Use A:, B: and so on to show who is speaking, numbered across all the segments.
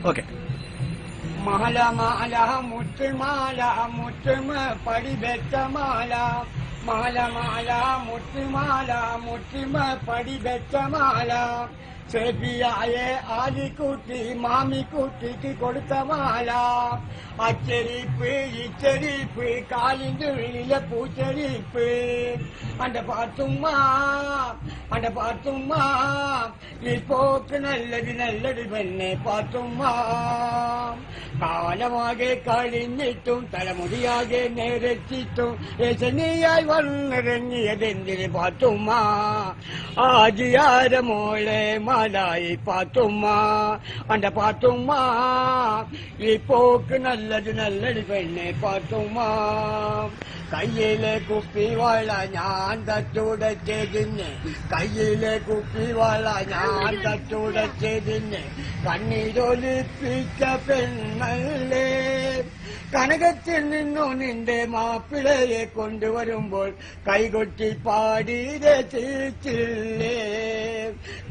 A: Okay.
B: മാല മാല മുത്തുമാല മുത്തുമ പടി വെച്ച മാല മാല മാല മുത്തുമാല മുത്തുമ പടി വെച്ച മാല ചെവിയായ ആലിക്കുട്ടി മാമിക്കുട്ടിക്ക് കൊടുത്ത മാല അച്ചരിപ്പ് ഇച്ചരിപ്പ് കാലിന്റെ ഉള്ളിലെ പൂച്ചരിപ്പ് അന്റെ പാത്തുമ്മ ഈ പോക്ക് നല്ലത് പെണ്ണെ പാത്തുമ്മ കാലമാകെ കഴിഞ്ഞിട്ടും തലമുടിയാകെ നേരച്ചിട്ടും രചനയായി വന്നിറങ്ങിയതെന്തിന് പാത്തുമ്മ ആജിയാര മോളെ മാലായി പാത്തുമ്മ അന്റെ പാത്തുമ്മ ഈ പോക്ക് നല്ലത് പെണ്ണെ പാത്തുമ്മ കയ്യിലെ കുപ്പിവള ഞാൻ തച്ചുടച്ചതിന് കയ്യിലെ കുപ്പിവള ഞാൻ തച്ചുടച്ചതിന് കണ്ണീരൊലിപ്പിച്ച പെണ്ണല്ലേ കനകത്തിൽ നിന്നു നിന്റെ മാപ്പിളയെ കൊണ്ടുവരുമ്പോൾ കൈകൊട്ടി പാടി രചിച്ചില്ലേ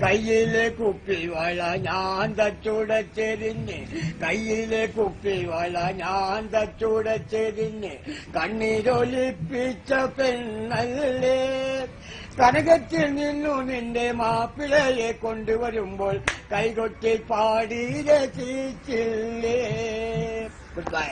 B: കയ്യിലെ കുപ്പിവള ഞാൻ തച്ചുടച്ചതിന് കയ്യിലെ കുപ്പിവള ഞാൻ തച്ചുടച്ചതിന് കണ്ണീരൊലിപ്പിച്ച പെണ്ണല്ലേ കനകത്തിൽ നിന്നു നിന്റെ മാപ്പിളയെ കൊണ്ടുവരുമ്പോൾ കൈകൊട്ടി പാടി രചിച്ചില്ലേ. Good bye.